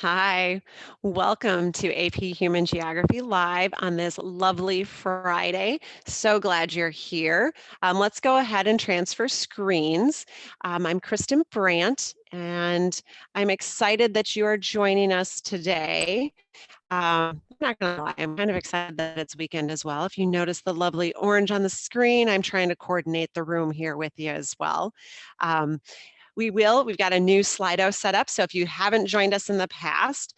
Hi, welcome to AP Human Geography Live on this lovely Friday. So glad you're here. Let's go ahead and transfer screens. I'm Kristen Brandt, and I'm excited that you are joining us today. I'm not going to lie, I'm kind of excited that it's weekend as well. If you notice the lovely orange on the screen, I'm trying to coordinate the room here with you as well. We've got a new Slido set up. So if you haven't joined us in the past,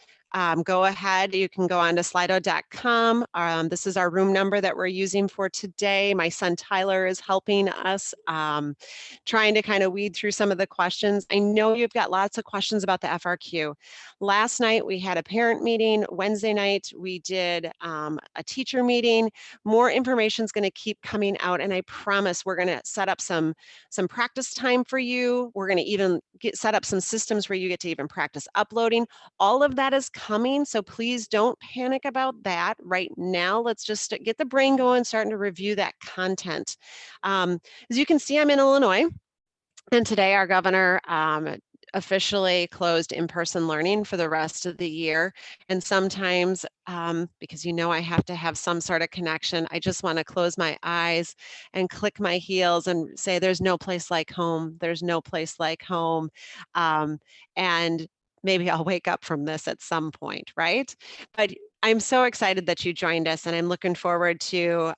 go ahead, you can go on to slido.com. This is our room number that we're using for today. My son Tyler is helping us, trying to kind of weed through some of the questions. I know you've got lots of questions about the FRQ. Last night we had a parent meeting. Wednesday night we did a teacher meeting. More information is going to keep coming out, and I promise we're going to set up some practice time for you. We're going to even set up some systems where you get to even practice uploading. All of that is coming, so please don't panic about that right now. Let's just get the brain going, starting to review that content. As you can see, I'm in Illinois, and today our governor officially closed in-person learning for the rest of the year. And sometimes, because you know I have to have some sort of connection, I just want to close my eyes and click my heels and say, there's no place like home. There's no place like home. And maybe I'll wake up from this at some point, right? But I'm so excited that you joined us, and I'm looking forward to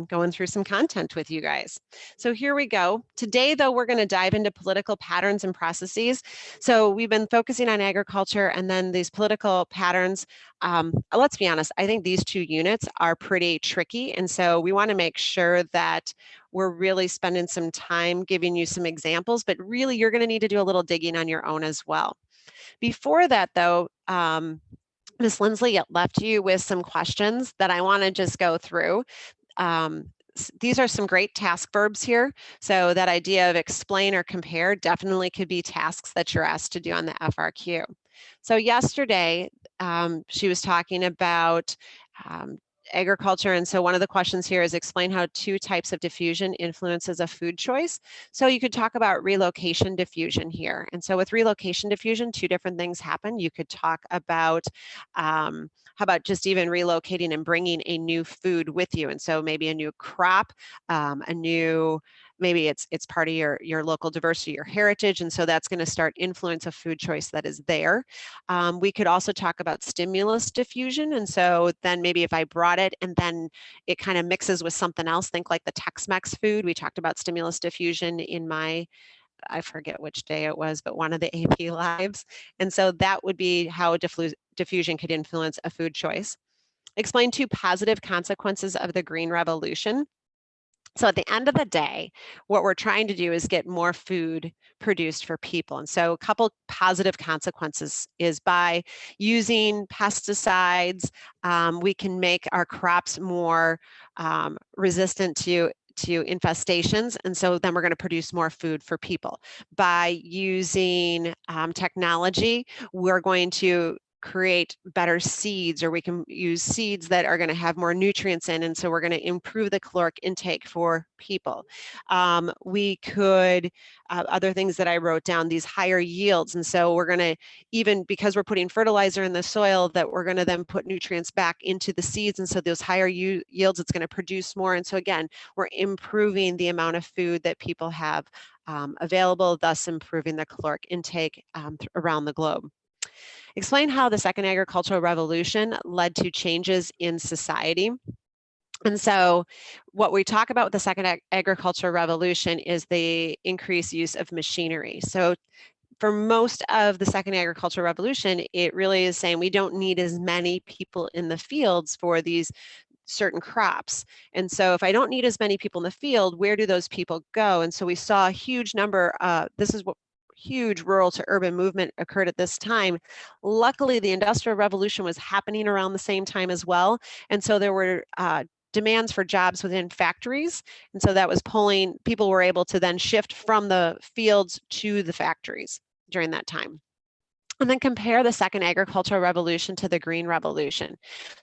going through some content with you guys. So here we go. Today, though, we're going to dive into political patterns and processes. So we've been focusing on agriculture and then these political patterns. Let's be honest, I think these two units are pretty tricky. And so we want to make sure that we're really spending some time giving you some examples, but really you're going to need to do a little digging on your own as well. Before that, though, Ms. Lindsley left you with some questions that I want to just go through. These are some great task verbs here. So that idea of explain or compare definitely could be tasks that you're asked to do on the FRQ. So yesterday, she was talking about agriculture. And so one of the questions here is explain how two types of diffusion influences a food choice. So you could talk about relocation diffusion here. And so with relocation diffusion, two different things happen. You could talk about how about just even relocating and bringing a new food with you? And so maybe a new crop, maybe it's part of your local diversity, your heritage, and so that's going to start influence a food choice that is there. We could also talk about stimulus diffusion, and so then maybe if I brought it and then it kind of mixes with something else, think like the Tex-Mex food. We talked about stimulus diffusion in I forget which day it was, but one of the AP lives. And so that would be how diffusion could influence a food choice. Explain two positive consequences of the Green Revolution. So at the end of the day, what we're trying to do is get more food produced for people. And so a couple positive consequences is by using pesticides, we can make our crops more resistant to infestations, and so then we're going to produce more food for people. By using technology, we're going to create better seeds, or we can use seeds that are going to have more nutrients in, and so we're going to improve the caloric intake for people. We could, other things that I wrote down, these higher yields, and so we're going to, even because we're putting fertilizer in the soil, that we're going to then put nutrients back into the seeds, and so those higher yields, it's going to produce more, and so again, we're improving the amount of food that people have available, thus improving the caloric intake around the globe. Explain how the second agricultural revolution led to changes in society. And so what we talk about with the second agricultural revolution is the increased use of machinery. So for most of the second agricultural revolution, it really is saying we don't need as many people in the fields for these certain crops. And so if I don't need as many people in the field, where do those people go? And so we saw a huge number, this is what huge rural to urban movement occurred at this time. Luckily, the Industrial Revolution was happening around the same time as well. And so there were demands for jobs within factories. And so that was pulling, people were able to then shift from the fields to the factories during that time. And then compare the second agricultural revolution to the green revolution.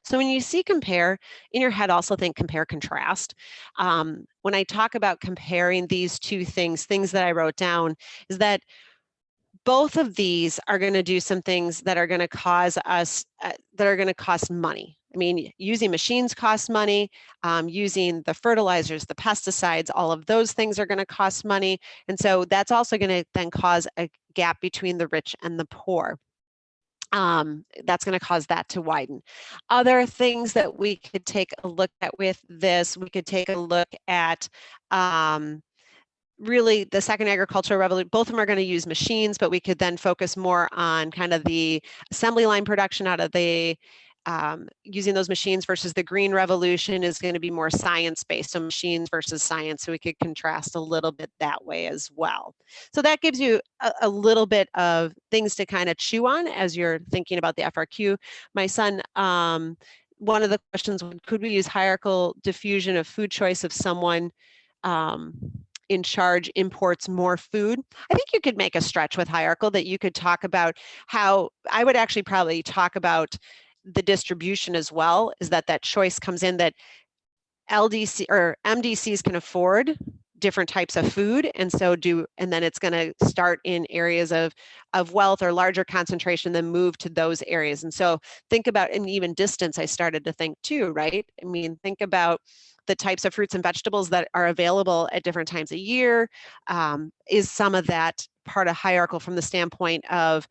So when you see compare, in your head also think compare contrast. When I talk about comparing these two things that I wrote down is that both of these are going to do some things that are going to cause us, that are going to cost money. I mean, using machines costs money, using the fertilizers, the pesticides, all of those things are going to cost money. And so that's also going to then cause a gap between the rich and the poor. That's going to cause that to widen. Other things that we could take a look at with this, we could take a look at really the second agricultural revolution. Both of them are going to use machines, but we could then focus more on kind of the assembly line production out of the using those machines, versus the green revolution is going to be more science-based, so machines versus science. So we could contrast a little bit that way as well. So that gives you a little bit of things to kind of chew on as you're thinking about the FRQ. My son, one of the questions, could we use hierarchical diffusion of food choice if someone in charge imports more food? I think you could make a stretch with hierarchical, that you could talk about how, I would actually probably talk about the distribution as well, is that choice comes in, that LDC or MDCs can afford different types of food, and then it's going to start in areas of wealth or larger concentration, then move to those areas. And so think about, and even distance, I started to think too, right? I mean, think about the types of fruits and vegetables that are available at different times of year. Is some of that part of hierarchical from the standpoint of,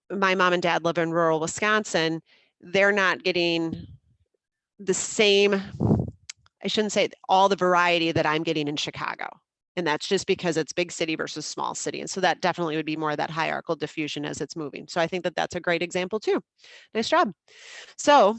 my mom and dad live in rural Wisconsin. They're not getting the same, I shouldn't say all the variety that I'm getting in Chicago. And that's just because it's big city versus small city. And so that definitely would be more of that hierarchical diffusion as it's moving. So I think that that's a great example too. Nice job. So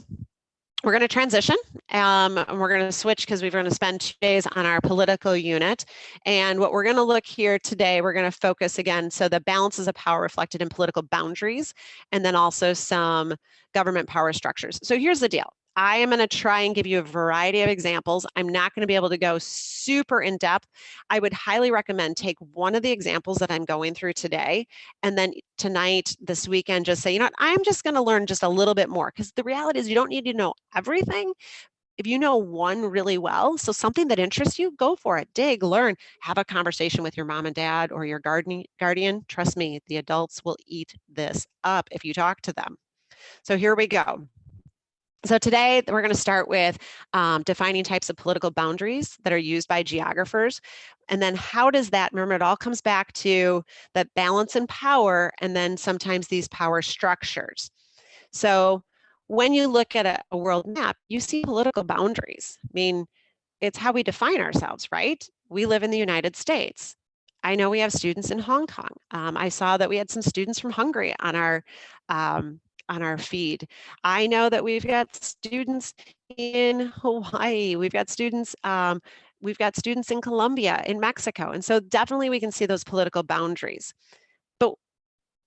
we're going to transition, and we're going to switch because we're going to spend 2 days on our political unit. And what we're going to look here today, we're going to focus again, so the balances of power reflected in political boundaries, and then also some government power structures. So here's the deal. I am going to try and give you a variety of examples. I'm not going to be able to go super in depth. I would highly recommend take one of the examples that I'm going through today, and then tonight, this weekend, just say, you know what, I'm just going to learn just a little bit more, because the reality is you don't need to know everything. If you know one really well, so something that interests you, go for it, dig, learn, have a conversation with your mom and dad or your guardian. Trust me, the adults will eat this up if you talk to them. So here we go. So today we're going to start with defining types of political boundaries that are used by geographers. And then how does that, remember, it all comes back to that balance and power, and then sometimes these power structures. So when you look at a world map, you see political boundaries. I mean, it's how we define ourselves, right? We live in the United States. I know we have students in Hong Kong. I saw that we had some students from Hungary on our feed. I know that we've got students in Hawaii. We've got students in Colombia, in Mexico. And so definitely we can see those political boundaries. But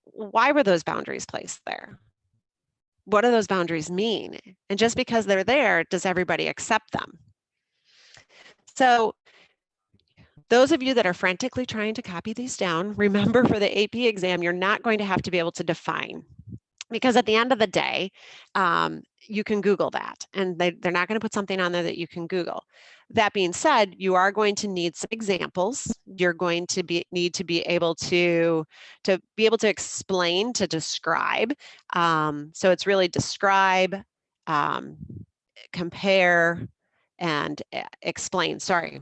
why were those boundaries placed there? What do those boundaries mean? And just because they're there, does everybody accept them? So those of you that are frantically trying to copy these down, remember, for the AP exam, you're not going to have to be able to define, because at the end of the day, you can Google that, and they're not going to put something on there that you can Google. That being said, you are going to need some examples. You're going to need to be able to be able to explain, to describe. So it's really describe, compare, and explain. Sorry.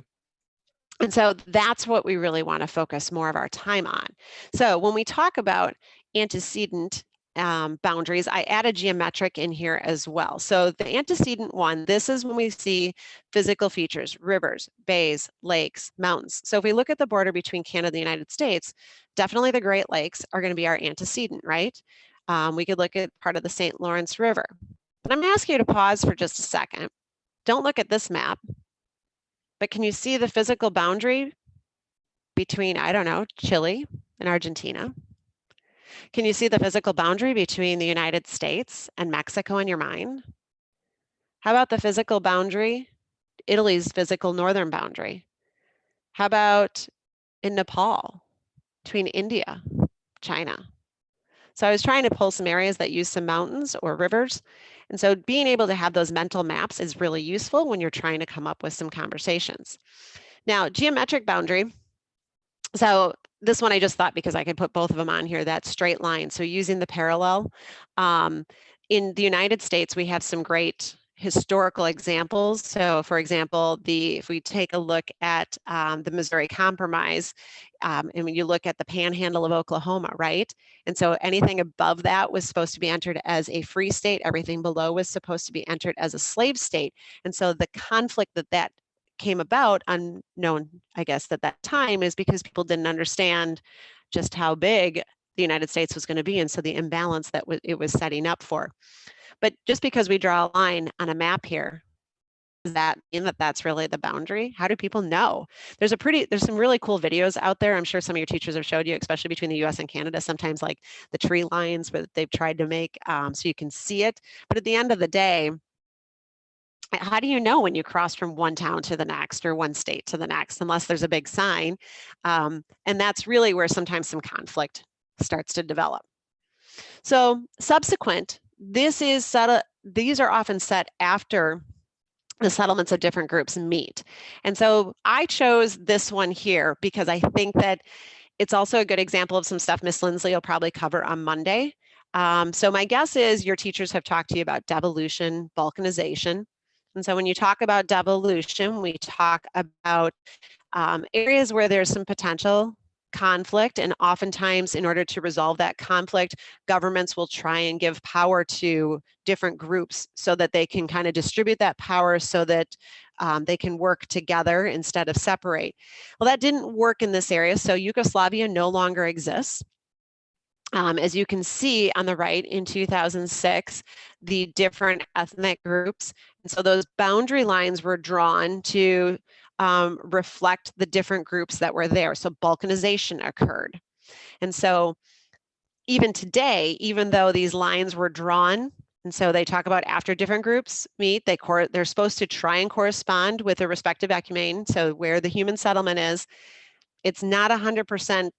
And so that's what we really want to focus more of our time on. So when we talk about antecedent boundaries, I added geometric in here as well. So the antecedent one, this is when we see physical features, rivers, bays, lakes, mountains. So if we look at the border between Canada and the United States, definitely the Great Lakes are going to be our antecedent, right? We could look at part of the St. Lawrence River. But I'm going to ask you to pause for just a second. Don't look at this map, but can you see the physical boundary between, I don't know, Chile and Argentina? Can you see the physical boundary between the United States and Mexico in your mind? How about the physical boundary, Italy's physical northern boundary? How about in Nepal, between India, China? So I was trying to pull some areas that use some mountains or rivers. And so being able to have those mental maps is really useful when you're trying to come up with some conversations. Now, geometric boundary. So this one I just thought because I could put both of them on here, that straight line. So using the parallel. In the United States, we have some great historical examples. So for example, if we take a look at the Missouri Compromise, and when you look at the panhandle of Oklahoma, right? And so anything above that was supposed to be entered as a free state. Everything below was supposed to be entered as a slave state. And so the conflict that came about, unknown, I guess, at that time, is because people didn't understand just how big the United States was going to be, and so the imbalance that it was setting up for. But just because we draw a line on a map here, does that mean that that's really the boundary? How do people know? There's some really cool videos out there. I'm sure some of your teachers have showed you, especially between the US and Canada, sometimes like the tree lines that they've tried to make so you can see it. But at the end of the day, how do you know when you cross from one town to the next or one state to the next, unless there's a big sign? And that's really where sometimes some conflict starts to develop. So subsequent, these are often set after the settlements of different groups meet. And so I chose this one here because I think that it's also a good example of some stuff Miss Lindsley will probably cover on Monday. So my guess is your teachers have talked to you about devolution, balkanization. And so when you talk about devolution, we talk about areas where there's some potential conflict, and oftentimes in order to resolve that conflict, governments will try and give power to different groups so that they can kind of distribute that power so that they can work together instead of separate. Well, that didn't work in this area, so Yugoslavia no longer exists. As you can see on the right, in 2006, the different ethnic groups, and so those boundary lines were drawn to reflect the different groups that were there. So balkanization occurred. And so even today, even though these lines were drawn, and so they talk about after different groups meet, they're supposed to try and correspond with the respective ecumene, so where the human settlement is, it's not 100%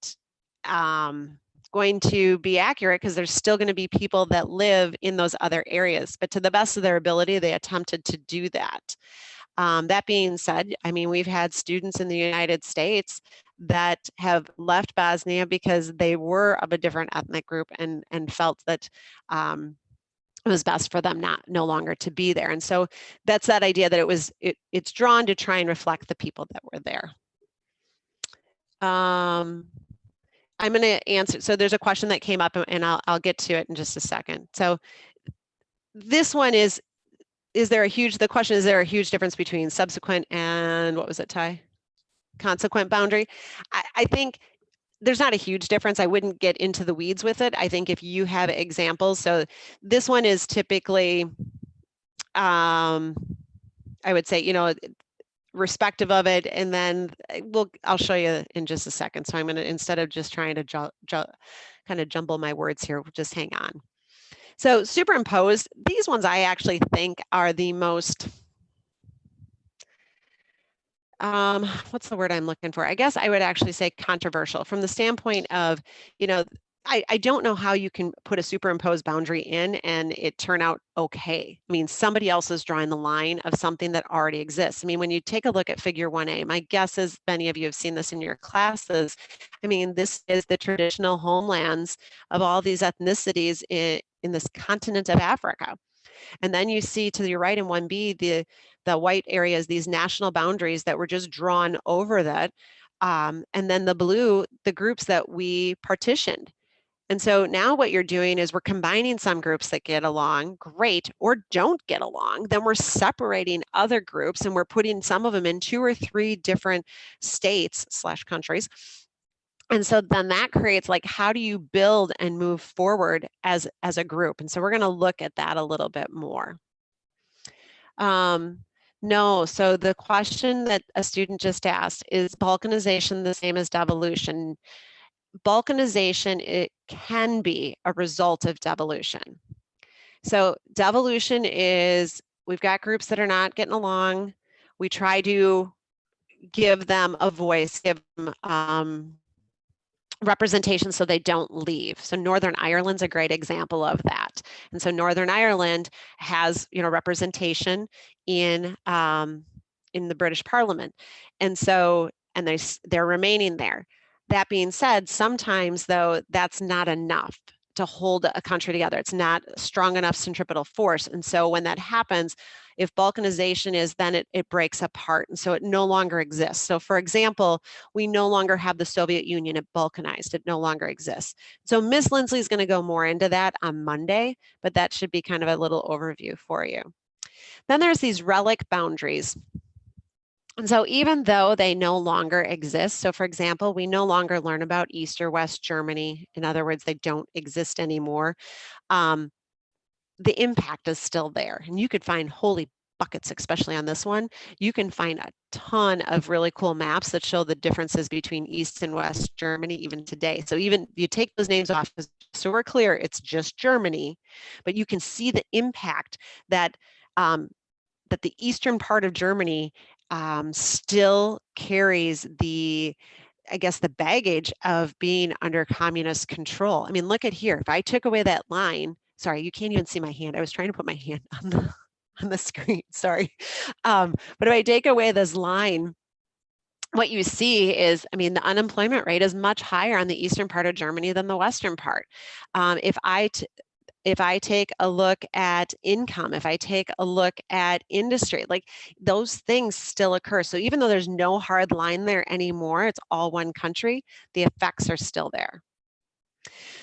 going to be accurate because there's still going to be people that live in those other areas. But to the best of their ability, they attempted to do that. That being said, I mean, we've had students in the United States that have left Bosnia because they were of a different ethnic group and felt that it was best for them no longer to be there. And so that's that idea that it's drawn to try and reflect the people that were there. I'm going to answer. So there's a question that came up, and I'll get to it in just a second. So this one is there a huge difference between subsequent and, what was it, Ty? Consequent boundary? I think there's not a huge difference. I wouldn't get into the weeds with it. I think if you have examples, so this one is typically, I would say, respective of it, and then I'll show you in just a second. So I'm going to, instead of just trying to kind of jumble my words here, just hang on. So superimposed, these ones I actually think are the most, what's the word I'm looking for? I guess I would actually say controversial from the standpoint of, I don't know how you can put a superimposed boundary in and it turn out okay. I mean, somebody else is drawing the line of something that already exists. I mean, when you take a look at figure 1A, my guess is many of you have seen this in your classes. I mean, this is the traditional homelands of all these ethnicities in this continent of Africa. And then you see to your right in 1B, the white areas, these national boundaries that were just drawn over that. And then the blue, the groups that we partitioned. And so now what you're doing is we're combining some groups that get along, great, or don't get along. Then we're separating other groups and we're putting some of them in 2 or 3 different states/countries. And so then that creates, like, how do you build and move forward as a group? And so we're going to look at that a little bit more. No, so the question that a student just asked, is balkanization the same as devolution? Balkanization, it can be a result of devolution. So devolution is, we've got groups that are not getting along. We try to give them a voice, give them representation so they don't leave. So Northern Ireland's a great example of that. And so Northern Ireland has, representation in the British Parliament. And so, and they're remaining there. That being said, sometimes though, that's not enough to hold a country together. It's not strong enough centripetal force. And so when that happens, if balkanization is, then it breaks apart. And so it no longer exists. So for example, we no longer have the Soviet Union. It balkanized. It no longer exists. So Miss Lindsley is going to go more into that on Monday, but that should be kind of a little overview for you. Then there's these relic boundaries. And so even though they no longer exist, so for example, we no longer learn about East or West Germany. In other words, they don't exist anymore. The impact is still there. And you could find holy buckets, especially on this one. You can find a ton of really cool maps that show the differences between East and West Germany even today. So even you take those names off, so we're clear, it's just Germany, but you can see the impact that that the eastern part of Germany still carries the, I guess, the baggage of being under communist control. I mean, look at here. If I took away that line, sorry, you can't even see my hand. I was trying to put my hand on the screen, sorry. But if I take away this line, what you see is, I mean, the unemployment rate is much higher on the eastern part of Germany than the western part. If I take a look at income, if I take a look at industry, like those things still occur. So even though there's no hard line there anymore, it's all one country, the effects are still there.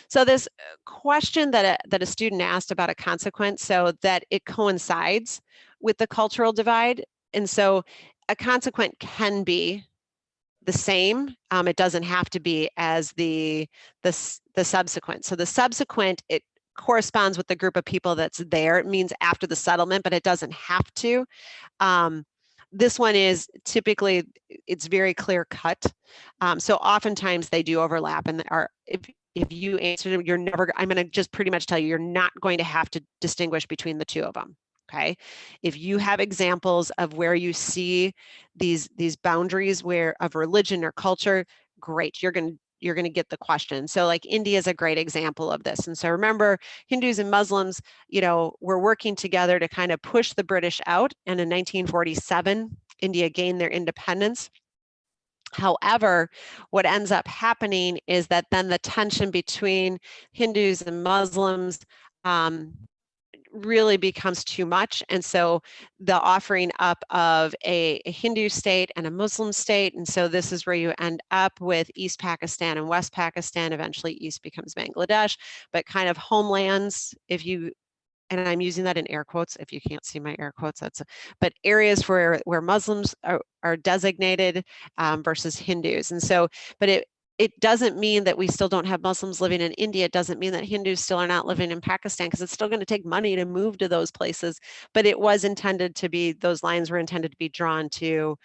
So this question that a student asked about a consequence, so that it coincides with the cultural divide. And so a consequent can be the same. It doesn't have to be as the subsequent. So the subsequent, it corresponds with the group of people that's there. It means after the settlement, but it doesn't have to. This one is typically, it's very clear cut. So oftentimes they do overlap, and are, if you answer them, you're never, I'm going to just pretty much tell you, you're not going to have to distinguish between the two of them. Okay, if you have examples of where you see these boundaries where of religion or culture, great, you're going to get the question. So like India is a great example of this. And so remember, Hindus and Muslims, you know, were working together to kind of push the British out. And in 1947, India gained their independence. However, what ends up happening is that then the tension between Hindus and Muslims really becomes too much. And so the offering up of a Hindu state and a Muslim state. And so this is where you end up with East Pakistan and West Pakistan. Eventually East becomes Bangladesh, but kind of homelands, if you, and I'm using that in air quotes, if you can't see my air quotes, but areas where Muslims are designated versus Hindus. And so, but it doesn't mean that we still don't have Muslims living in India. It doesn't mean that Hindus still are not living in Pakistan, because it's still going to take money to move to those places. But it was intended to be, those lines were intended to be drawn to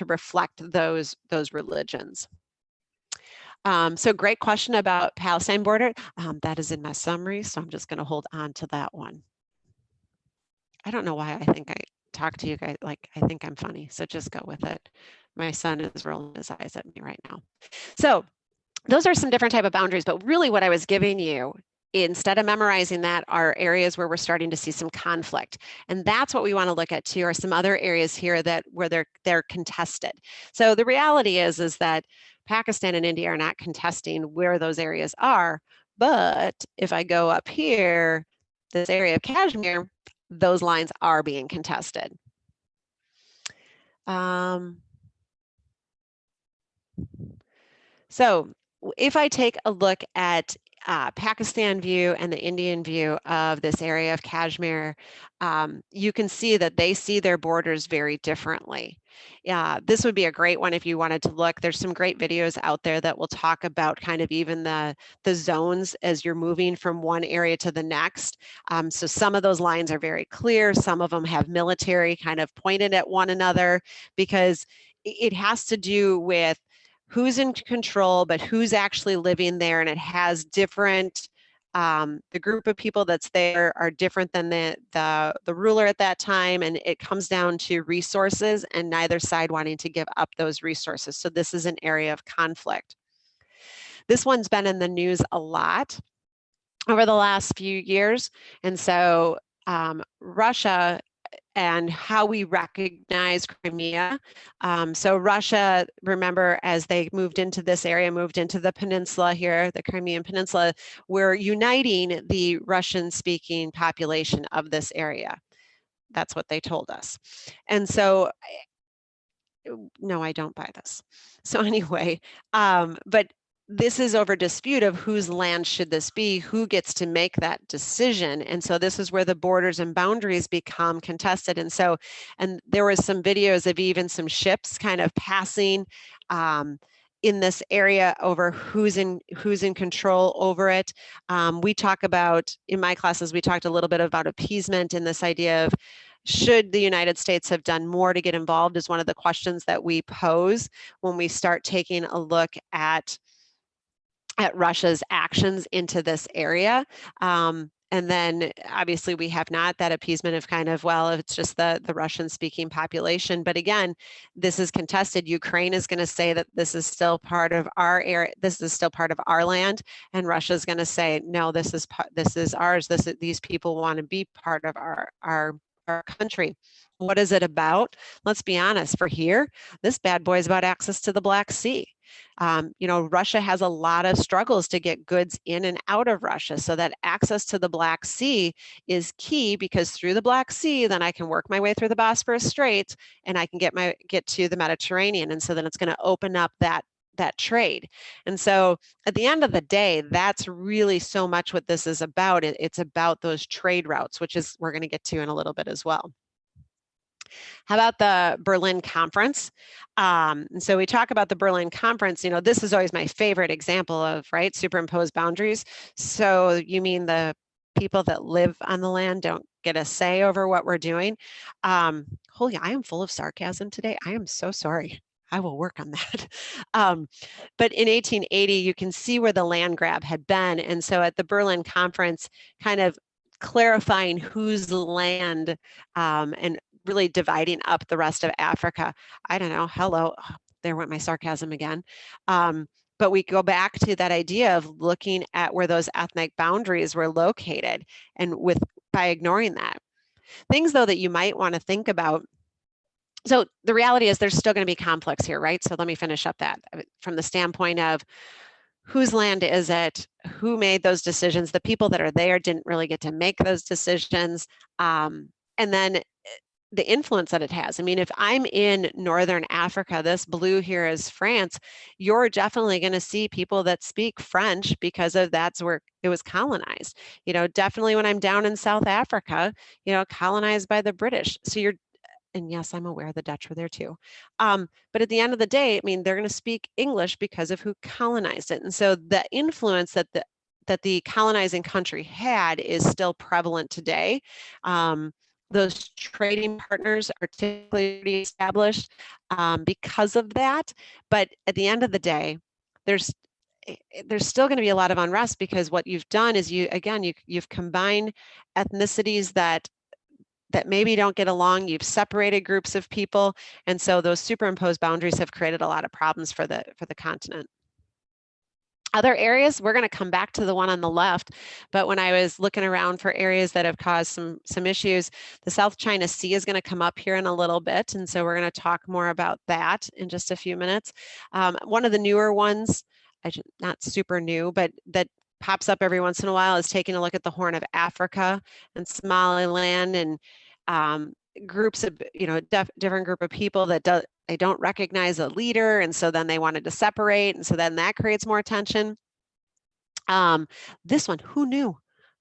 reflect those religions. So great question about Palestine border. That is in my summary, so I'm just going to hold on to that one. I don't know why I think I talk to you guys like I think I'm funny, so just go with it. My son is rolling his eyes at me right now. So those are some different type of boundaries, but really what I was giving you, instead of memorizing that, are areas where we're starting to see some conflict. And that's what we want to look at too, are some other areas here that where they're contested. So the reality is that Pakistan and India are not contesting where those areas are. But if I go up here, this area of Kashmir, those lines are being contested. So if I take a look at Pakistan view and the Indian view of this area of Kashmir, you can see that they see their borders very differently. This would be a great one if you wanted to look. There's some great videos out there that will talk about kind of even the zones as you're moving from one area to the next. So some of those lines are very clear. Some of them have military kind of pointed at one another, because it has to do with who's in control, but who's actually living there. And it has different, the group of people that's there are different than the ruler at that time. And it comes down to resources and neither side wanting to give up those resources. So this is an area of conflict. This one's been in the news a lot over the last few years. And so Russia and how we recognize Crimea. So Russia, remember, as they moved into this area, moved into the peninsula here, the Crimean Peninsula, we're uniting the Russian-speaking population of this area. That's what they told us. And so, no, I don't buy this. So anyway, but this is over dispute of whose land should this be, who gets to make that decision. And so this is where the borders and boundaries become contested. And so, and there was some videos of even some ships kind of passing in this area over who's in control over it. We talk about, in my classes, we talked a little bit about appeasement and this idea of, should the United States have done more to get involved, is one of the questions that we pose when we start taking a look at Russia's actions into this area. And then obviously we have not that appeasement of kind of, well, it's just the Russian speaking population. But again, this is contested. Ukraine is going to say that this is still part of our area. This is still part of our land. And Russia is going to say, no, this is ours. These people want to be part of our country. What is it about? Let's be honest, for here, this bad boy is about access to the Black Sea. Russia has a lot of struggles to get goods in and out of Russia. So that access to the Black Sea is key, because through the Black Sea, then I can work my way through the Bosporus Strait and I can get to the Mediterranean. And so then it's going to open up that trade. And so at the end of the day, that's really so much what this is about. It's about those trade routes, which is we're going to get to in a little bit as well. How about the Berlin Conference? And so we talk about the Berlin Conference. This is always my favorite example of, right, superimposed boundaries. So you mean the people that live on the land don't get a say over what we're doing? Holy, I am full of sarcasm today. I am so sorry. I will work on that. But in 1880, you can see where the land grab had been. And so at the Berlin Conference, kind of clarifying whose land and really dividing up the rest of Africa. I don't know, hello, there went my sarcasm again. But we go back to that idea of looking at where those ethnic boundaries were located, and by ignoring that. Things though that you might want to think about. So the reality is there's still going to be conflicts here, right? So let me finish up that from the standpoint of whose land is it? Who made those decisions? The people that are there didn't really get to make those decisions. And then the influence that it has. I mean, if I'm in Northern Africa, this blue here is France, you're definitely going to see people that speak French because that's where it was colonized. Definitely when I'm down in South Africa, colonized by the British. So and yes, I'm aware the Dutch were there too. But at the end of the day, I mean, they're going to speak English because of who colonized it. And so the influence that the colonizing country had is still prevalent today. Those trading partners are typically established because of that. But at the end of the day, there's still going to be a lot of unrest, because what you've done is you've combined ethnicities that maybe don't get along. You've separated groups of people. And so those superimposed boundaries have created a lot of problems for the continent. Other areas, we're going to come back to the one on the left, but when I was looking around for areas that have caused some issues, the South China Sea is going to come up here in a little bit, and so we're going to talk more about that in just a few minutes. One of the newer ones, not super new, but that pops up every once in a while, is taking a look at the Horn of Africa and Somaliland, and groups of, different group of people that they don't recognize a leader, and so then they wanted to separate, and so then that creates more tension. This one, who knew?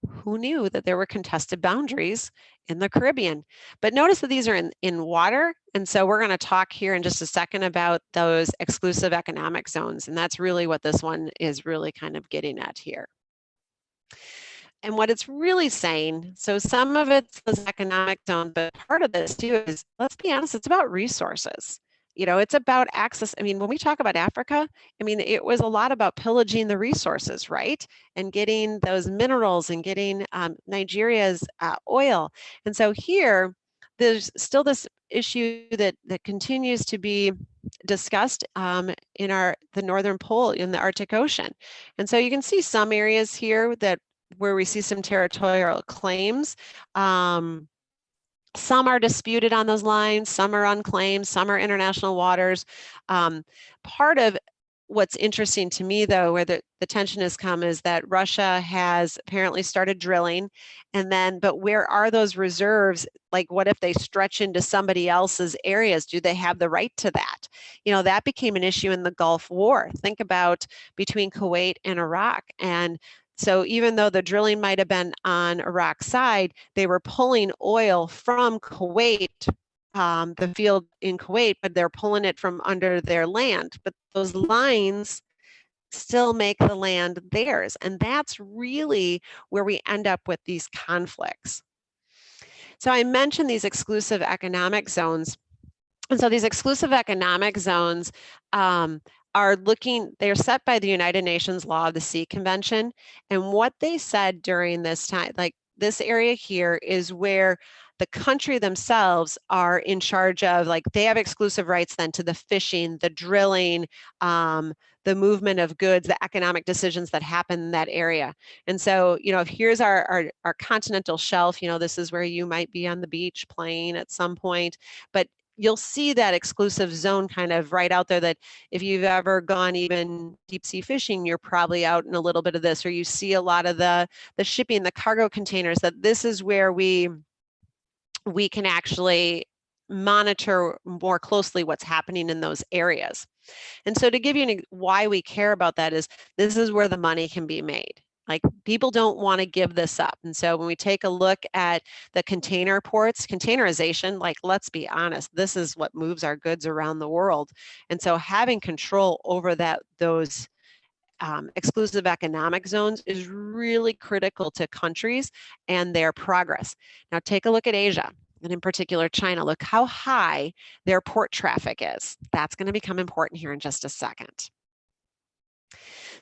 Who knew that there were contested boundaries in the Caribbean? But notice that these are in water, and so we're going to talk here in just a second about those exclusive economic zones, and that's really what this one is really kind of getting at here. And what it's really saying, so some of it's those economic zones, but part of this too is, let's be honest, it's about resources. It's about access. I mean, when we talk about Africa, I mean, it was a lot about pillaging the resources, right? And getting those minerals and getting Nigeria's oil. And so here, there's still this issue that continues to be discussed in the northern pole in the Arctic Ocean. And so you can see some areas here where we see some territorial claims. Some are disputed on those lines, some are unclaimed, some are international waters. Part of what's interesting to me, though, where the tension has come, is that Russia has apparently started drilling, and then, but where are those reserves? Like, what if they stretch into somebody else's areas? Do they have the right to that? You know, that became an issue in the Gulf War. Think about between Kuwait and Iraq. And so even though the drilling might have been on Iraq's side, they were pulling oil from Kuwait, the field in Kuwait, but they're pulling it from under their land. But those lines still make the land theirs. And that's really where we end up with these conflicts. So I mentioned these exclusive economic zones. And so these exclusive economic zones they're set by the United Nations Law of the Sea Convention. And what they said during this time, like this area here is where the country themselves are in charge of, like they have exclusive rights then to the fishing, the drilling, the movement of goods, the economic decisions that happen in that area. And so, you know, if here's our continental shelf, you know, this is where you might be on the beach playing at some point, but you'll see that exclusive zone kind of right out there, that if you've ever gone even deep sea fishing, you're probably out in a little bit of this, or you see a lot of the shipping, the cargo containers, that this is where we can actually monitor more closely what's happening in those areas. And so to give you why we care about that is this is where the money can be made. Like people don't want to give this up. And so when we take a look at the container ports, containerization, like let's be honest, this is what moves our goods around the world. And so having control over those exclusive economic zones is really critical to countries and their progress. Now take a look at Asia, and in particular China. Look how high their port traffic is. That's going to become important here in just a second.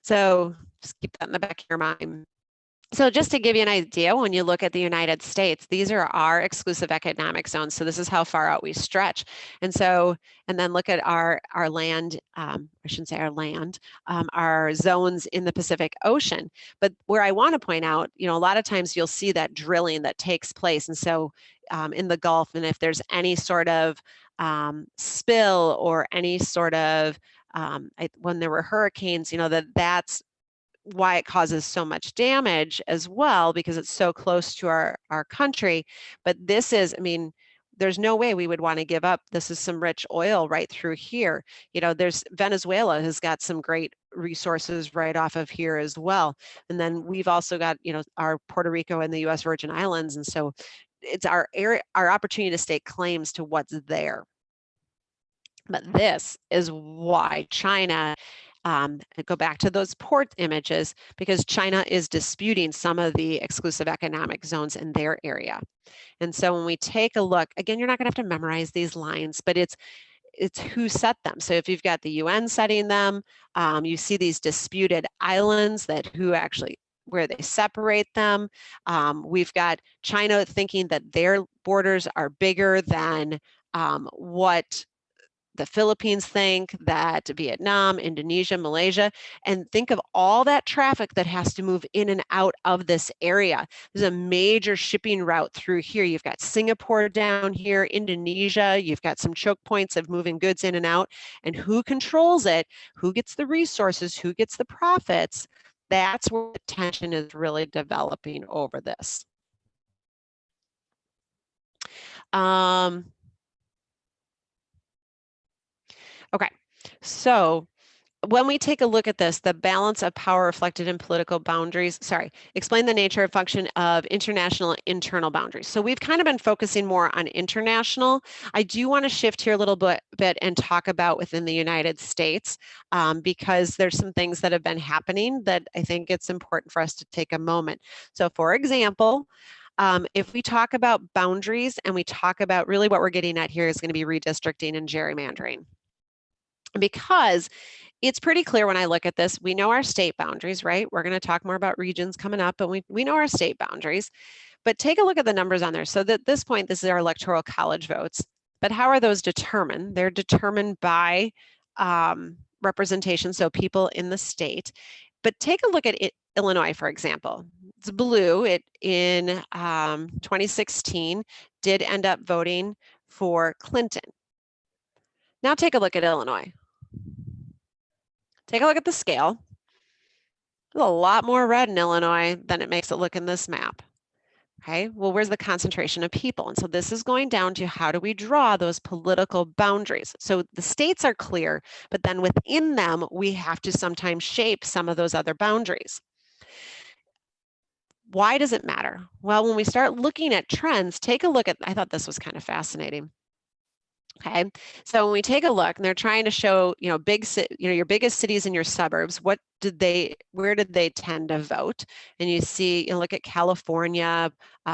So just keep that in the back of your mind. So just to give you an idea, when you look at the United States, these are our exclusive economic zones. So this is how far out we stretch. And so, and then look at our land, I shouldn't say our land, our zones in the Pacific Ocean. But where I want to point out, you know, a lot of times you'll see that drilling that takes place. And so in the Gulf, and if there's any sort of spill or any sort of, when there were hurricanes, you know, that's why it causes so much damage as well, because it's so close to our country. But this is, I mean, there's no way we would want to give up. This is some rich oil right through here. You know, Venezuela has got some great resources right off of here as well. And then we've also got, you know, our Puerto Rico and the US Virgin Islands. And so it's our opportunity to stake claims to what's there. But this is why China, go back to those port images, because China is disputing some of the exclusive economic zones in their area. And so when we take a look, again, you're not going to have to memorize these lines, but it's who set them. So if you've got the UN setting them, you see these disputed islands that where they separate them. We've got China thinking that their borders are bigger than what the Philippines think, that Vietnam, Indonesia, Malaysia, and think of all that traffic that has to move in and out of this area. There's a major shipping route through here. You've got Singapore down here, Indonesia, you've got some choke points of moving goods in and out, and who controls it, who gets the resources, who gets the profits, that's where the tension is really developing over this. Okay, so when we take a look at this, the balance of power reflected in political boundaries, explain the nature and function of international and internal boundaries. So we've kind of been focusing more on international. I do want to shift here a little bit and talk about within the United States, because there's some things that have been happening that I think it's important for us to take a moment. So for example, if we talk about boundaries and we talk about really what we're getting at here is going to be redistricting and gerrymandering. Because it's pretty clear when I look at this, we know our state boundaries, right? We're going to talk more about regions coming up, but we know our state boundaries. But take a look at the numbers on there. So at this point, this is our electoral college votes. But how are those determined? They're determined by representation, so people in the state. But take a look at it Illinois, for example. It's blue. It in 2016 did end up voting for Clinton. Now take a look at Illinois. Take a look at the scale. There's a lot more red in Illinois than it makes it look in this map. Okay, well, where's the concentration of people? And so this is going down to how do we draw those political boundaries? So the states are clear, but then within them, we have to sometimes shape some of those other boundaries. Why does it matter? Well, when we start looking at trends, take a look at, I thought this was kind of fascinating. Okay, so when we take a look and they're trying to show, your biggest cities and your suburbs, where did they tend to vote? And you see, look at California,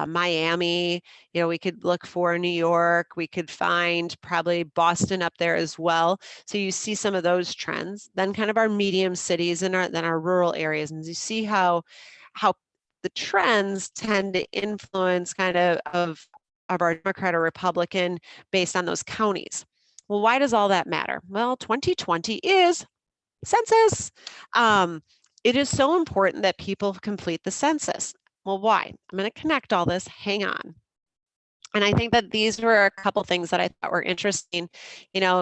Miami, we could look for New York, we could find probably Boston up there as well. So you see some of those trends, then kind of our medium cities and then our rural areas. And you see how the trends tend to influence kind of our Democrat or Republican based on those counties. Well, why does all that matter? Well, 2020 is census. It is so important that people complete the census. Well, why? I'm going to connect all this. Hang on. And I think that these were a couple things that I thought were interesting.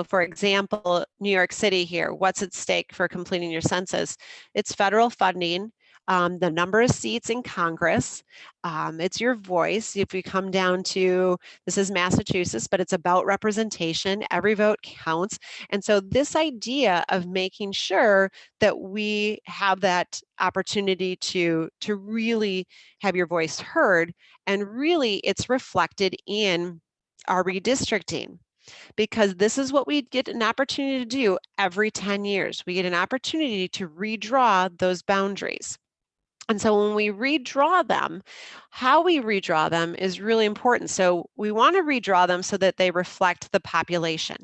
For example, New York City here, what's at stake for completing your census? It's federal funding, the number of seats in Congress, it's your voice. If you come down to, this is Massachusetts, but it's about representation, every vote counts. And so this idea of making sure that we have that opportunity to really have your voice heard, and really it's reflected in our redistricting, because this is what we get an opportunity to do every 10 years. We get an opportunity to redraw those boundaries. And so when we redraw them, how we redraw them is really important. So we want to redraw them so that they reflect the population.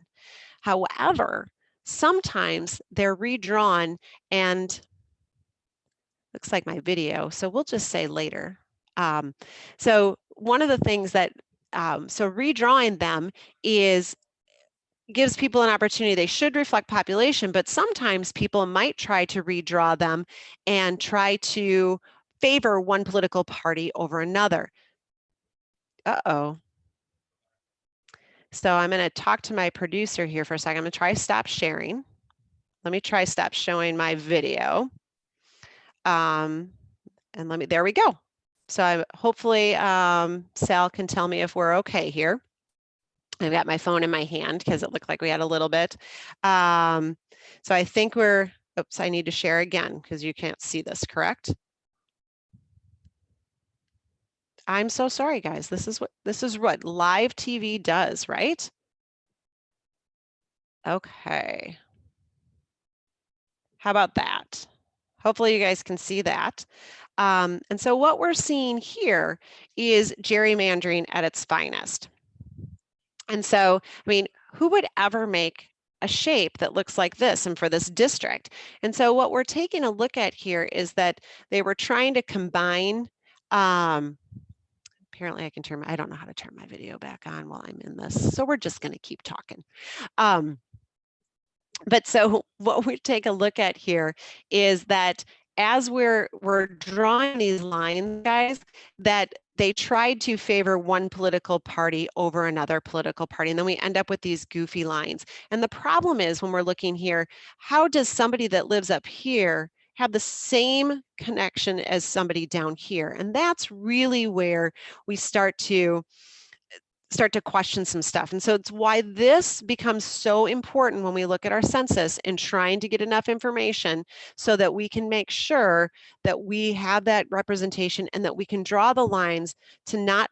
However, sometimes they're redrawn and looks like my video, so we'll just say later. So one of the things that, so redrawing them gives people an opportunity. They should reflect population, but sometimes people might try to redraw them and try to favor one political party over another. Uh-oh. So I'm going to talk to my producer here for a second. I'm going to try stop sharing. Let me try stop showing my video. And there we go. So hopefully Sal can tell me if we're okay here. I've got my phone in my hand because it looked like we had a little bit. So I think oops, I need to share again because you can't see this, correct? I'm so sorry, guys. This is what live TV does, right? Okay. How about that? Hopefully you guys can see that. And so what we're seeing here is gerrymandering at its finest. And so, I mean, who would ever make a shape that looks like this and for this district? And so what we're taking a look at here is that they were trying to combine, apparently I don't know how to turn my video back on while I'm in this. So we're just gonna keep talking. But so what we take a look at here is that as we're drawing these lines, guys, that they tried to favor one political party over another political party, and then we end up with these goofy lines. And the problem is when we're looking here, how does somebody that lives up here have the same connection as somebody down here? And that's really where we start to question some stuff. And so it's why this becomes so important when we look at our census and trying to get enough information so that we can make sure that we have that representation and that we can draw the lines to not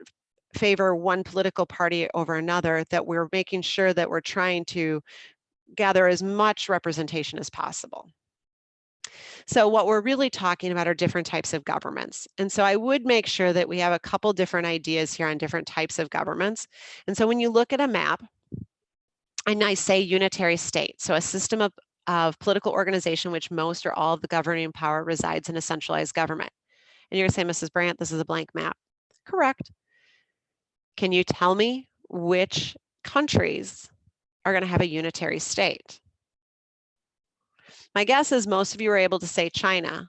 favor one political party over another, that we're making sure that we're trying to gather as much representation as possible. So what we're really talking about are different types of governments. And so I would make sure that we have a couple different ideas here on different types of governments. And so when you look at a map, and I say unitary state, so a system of political organization which most or all of the governing power resides in a centralized government. And you're gonna say, Mrs. Brandt, this is a blank map. Correct. Can you tell me which countries are gonna have a unitary state? My guess is most of you are able to say China.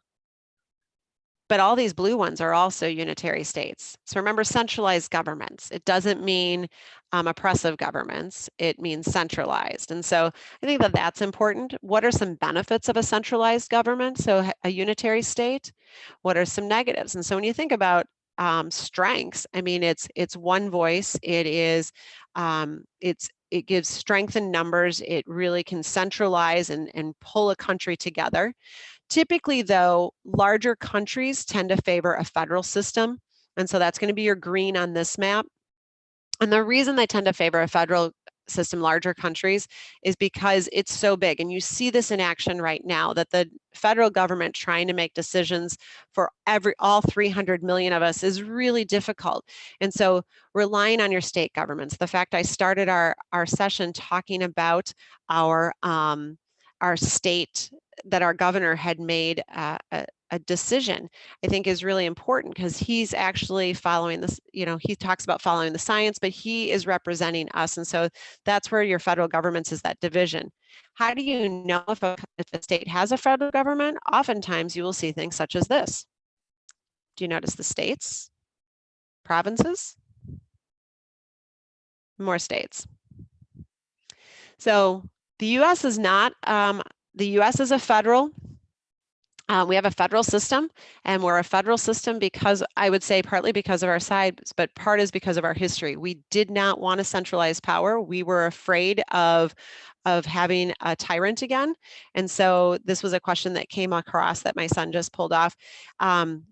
But all these blue ones are also unitary states. So remember, centralized governments. It doesn't mean oppressive governments. It means centralized. And so I think that that's important. What are some benefits of a centralized government? So a unitary state. What are some negatives? And so when you think about strengths, I mean, it's one voice. It gives strength in numbers. It really can centralize and pull a country together. Typically, though, larger countries tend to favor a federal system. And so that's going to be your green on this map. And the reason they tend to favor a federal system, larger countries, is because it's so big. And you see this in action right now, that the federal government trying to make decisions for all 300 million of us is really difficult. And so relying on your state governments, the fact I started our session talking about our state, that our governor had made a decision, I think is really important, because he's actually following this, he talks about following the science, but he is representing us. And so that's where your federal government is, that division. How do you know if a state has a federal government? Oftentimes you will see things such as this. Do you notice the states, provinces, more states? So the US is not, the US is a federal. We have a federal system, and we're a federal system because, I would say, partly because of our size, but part is because of our history. We did not want to centralize power. We were afraid of having a tyrant again. And so this was a question that came across that my son just pulled off,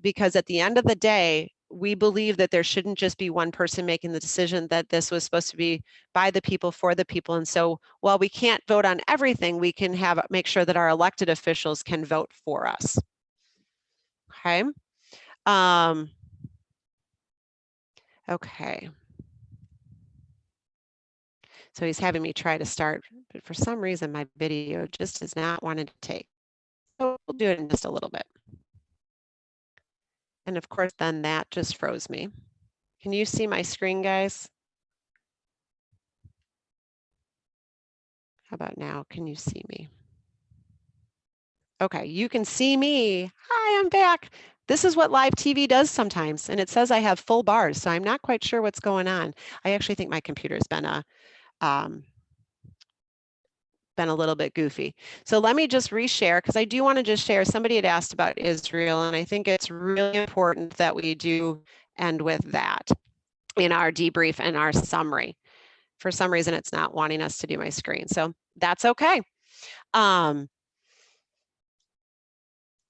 because at the end of the day, we believe that there shouldn't just be one person making the decision, that this was supposed to be by the people, for the people. And so while we can't vote on everything, we can make sure that our elected officials can vote for us. Okay. Okay. So he's having me try to start, but for some reason my video just is not wanting to take. So we'll do it in just a little bit. And of course, then that just froze me. Can you see my screen, guys? How about now? Can you see me? Okay, you can see me. Hi, I'm back. This is what live TV does sometimes, and it says I have full bars, so I'm not quite sure what's going on. I actually think my computer's been a little bit goofy. So let me just reshare, because I do want to just share. Somebody had asked about Israel, and I think it's really important that we do end with that in our debrief and our summary. For some reason, it's not wanting us to do my screen, so that's okay.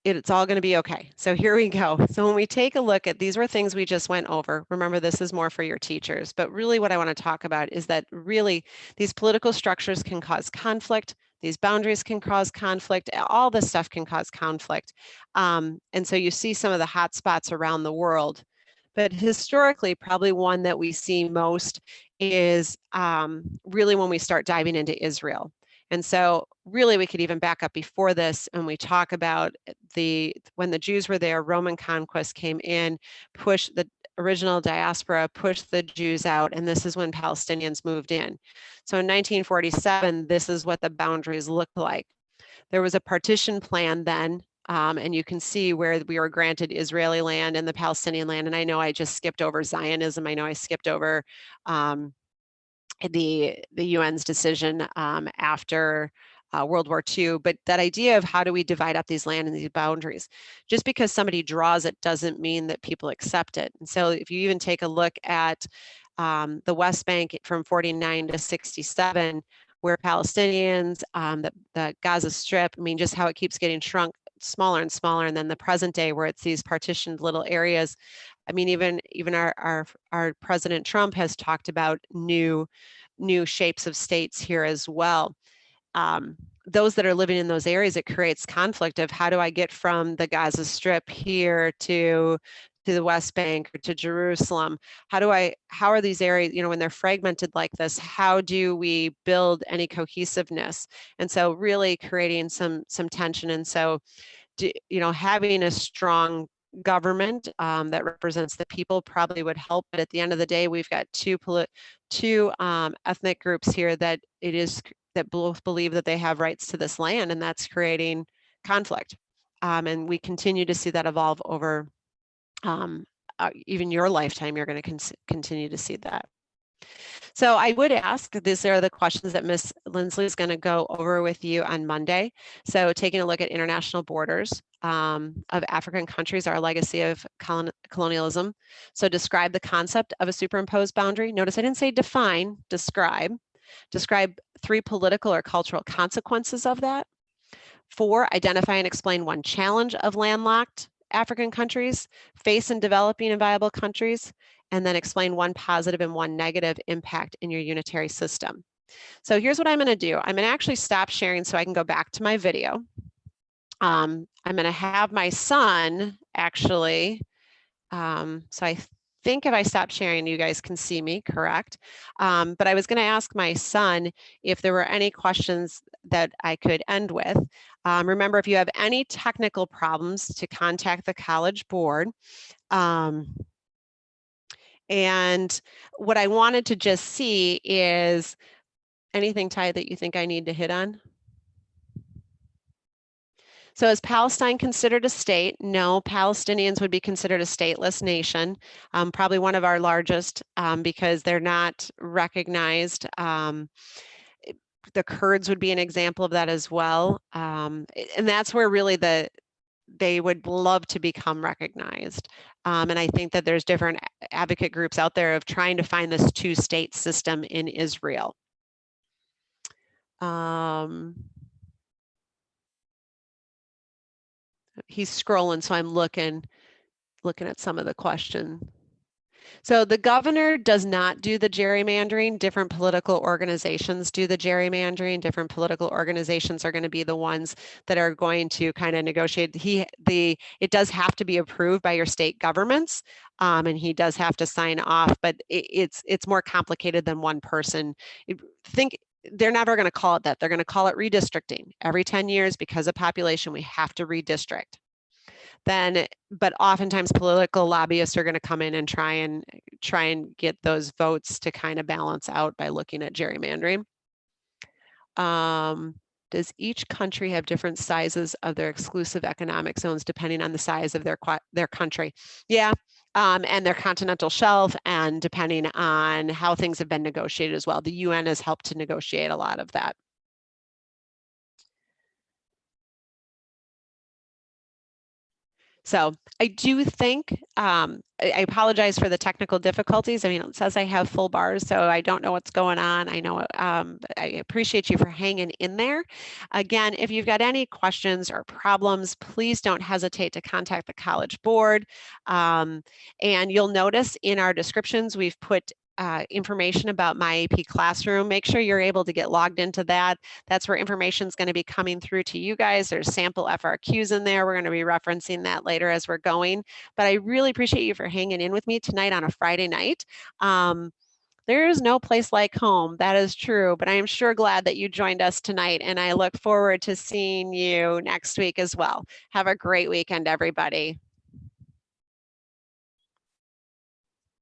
It's all going to be okay. So here we go. So when we take a look at, these were things we just went over. Remember, this is more for your teachers, but really what I want to talk about is that really these political structures can cause conflict. These boundaries can cause conflict. All this stuff can cause conflict. And so you see some of the hot spots around the world. But historically, probably one that we see most is really when we start diving into Israel. And so really we could even back up before this, and we talk about when the Jews were there, Roman conquest came in, pushed the original diaspora, pushed the Jews out, and this is when Palestinians moved in. So in 1947, this is what the boundaries looked like. There was a partition plan then, and you can see where we were granted Israeli land and the Palestinian land. And I know I just skipped over Zionism. I know I skipped over the UN's decision after World War II, but that idea of how do we divide up these land and these boundaries, just because somebody draws it doesn't mean that people accept it. And so if you even take a look at the West Bank from 49 to 67, where Palestinians, the Gaza Strip, I mean, just how it keeps getting shrunk smaller and smaller, and then the present day where it's these partitioned little areas. I mean, even our President Trump has talked about new shapes of states here as well. Those that are living in those areas, it creates conflict of how do I get from the Gaza Strip here to the West Bank or to Jerusalem? How are these areas, when they're fragmented like this, how do we build any cohesiveness? And so really creating some tension. And so, having a strong government that represents the people probably would help. But at the end of the day, we've got two ethnic groups here that both believe that they have rights to this land, and that's creating conflict. And we continue to see that evolve over even your lifetime, you're going to continue to see that. So I would ask, these are the questions that Ms. Lindsley is going to go over with you on Monday. So taking a look at international borders of African countries, our legacy of colonialism. So describe the concept of a superimposed boundary. Notice I didn't say define, describe. Describe 3 political or cultural consequences of that. 4, identify and explain one challenge of landlocked African countries face in developing and viable countries, and then explain one positive and one negative impact in your unitary system. So here's what I'm going to do. I'm going to actually stop sharing so I can go back to my video. I'm going to have my son actually, so I think if I stop sharing, you guys can see me, correct? But I was going to ask my son if there were any questions that I could end with. Remember, if you have any technical problems, to contact the College Board. And what I wanted to just see is anything, Ty, that you think I need to hit on? So is Palestine considered a state? No, Palestinians would be considered a stateless nation, probably one of our largest because they're not recognized. The Kurds would be an example of that as well. And that's where really they would love to become recognized. And I think that there's different advocate groups out there of trying to find this 2-state system in Israel. He's scrolling, so I'm looking at some of the questions. So the governor does not do the gerrymandering. Different political organizations do the gerrymandering. Different political organizations are going to be the ones that are going to kind of negotiate. It does have to be approved by your state governments, and he does have to sign off. But it's more complicated than one person. They're never going to call it that. They're going to call it redistricting. Every 10 years, because of population, we have to redistrict. But oftentimes political lobbyists are going to come in and try and get those votes to kind of balance out by looking at gerrymandering. Does each country have different sizes of their exclusive economic zones depending on the size of their country? Yeah, and their continental shelf, and depending on how things have been negotiated as well. The UN has helped to negotiate a lot of that. So I do think, I apologize for the technical difficulties. I mean, it says I have full bars, so I don't know what's going on. I know, I appreciate you for hanging in there. Again, if you've got any questions or problems, please don't hesitate to contact the College Board. And you'll notice in our descriptions, we've put information about My AP Classroom. Make sure you're able to get logged into that. That's where information is going to be coming through to you guys. There's sample FRQs in there. We're going to be referencing that later as we're going. But I really appreciate you for hanging in with me tonight on a Friday night. There is no place like home. That is true. But I am sure glad that you joined us tonight. And I look forward to seeing you next week as well. Have a great weekend, everybody.